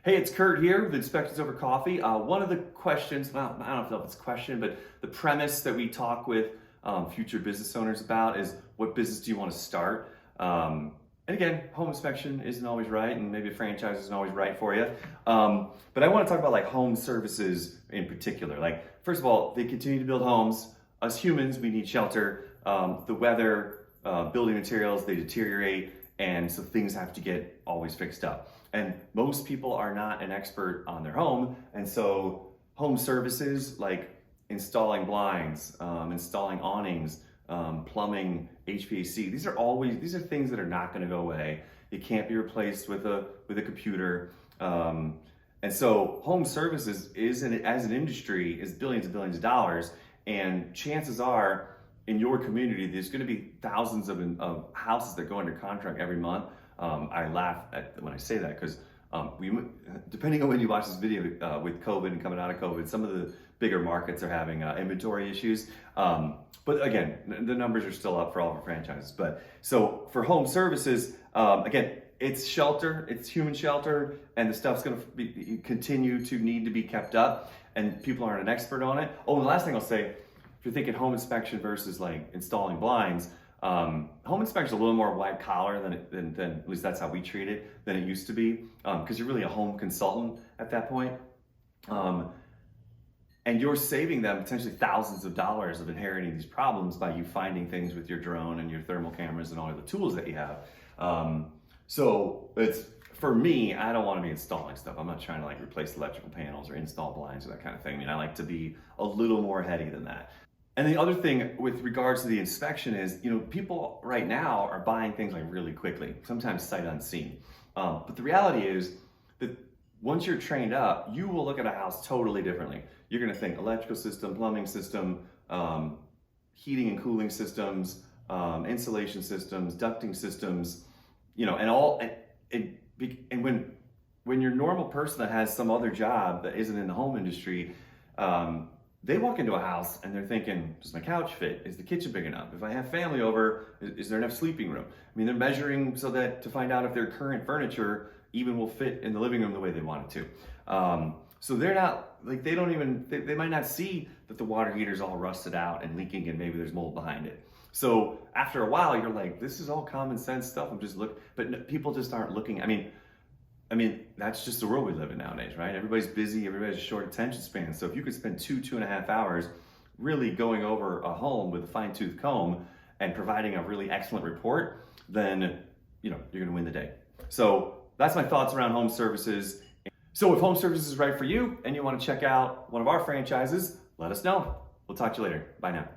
Hey, it's Kurt here with Inspections Over Coffee. One of the questions, well, I don't know if it's a question, but the premise that we talk with future business owners about is what business do you want to start? And again, home inspection isn't always right, and maybe a franchise isn't always right for you. But I want to talk about like home services in particular. Like, first of all, they continue to build homes. Us humans, we need shelter. The weather, building materials, they deteriorate, and so things have to get always fixed up. And most people are not an expert on their home, and so home services like installing blinds, installing awnings, plumbing, HVAC, these are things that are not going to go away. It can't be replaced with a computer. And so home services as an industry is billions and billions of dollars, and chances are in your community there's going to be thousands of houses that go under contract every month. I laugh when I say that because depending on when you watch this video, with COVID and coming out of COVID, some of the bigger markets are having inventory issues. But again, the numbers are still up for all of our franchises. But so for home services, again, it's shelter, it's human shelter, and the stuff's going to continue to need to be kept up, and people aren't an expert on it. Oh, and the last thing I'll say, if you're thinking home inspection versus like installing blinds, home inspection is a little more white collar than at least that's how we treat it, than it used to be, because you're really a home consultant at that point. And you're saving them potentially thousands of dollars of inheriting these problems by you finding things with your drone and your thermal cameras and all of the tools that you have. So it's, for me, I don't want to be installing stuff. I'm not trying to like replace electrical panels or install blinds or that kind of thing. I mean, I like to be a little more heady than that. And the other thing with regards to the inspection is, people right now are buying things like really quickly, sometimes sight unseen. But the reality is that once you're trained up, you will look at a house totally differently. You're going to think electrical system, plumbing system, heating and cooling systems, insulation systems, ducting systems, and when you're a normal person that has some other job that isn't in the home industry, they walk into a house and they're thinking, does my couch fit? Is the kitchen big enough? If I have family over, is there enough sleeping room? I mean, they're measuring to find out if their current furniture even will fit in the living room the way they want it to. So they're not, like, they might not see that the water heater's all rusted out and leaking and maybe there's mold behind it. So after a while, you're like, this is all common sense stuff. But people just aren't looking. I mean, that's just the world we live in nowadays, right? Everybody's busy, everybody has a short attention span. So if you could spend 2.5 hours really going over a home with a fine-tooth comb and providing a really excellent report, then you're gonna win the day. So that's my thoughts around home services. So if home services is right for you and you wanna check out one of our franchises, let us know. We'll talk to you later. Bye now.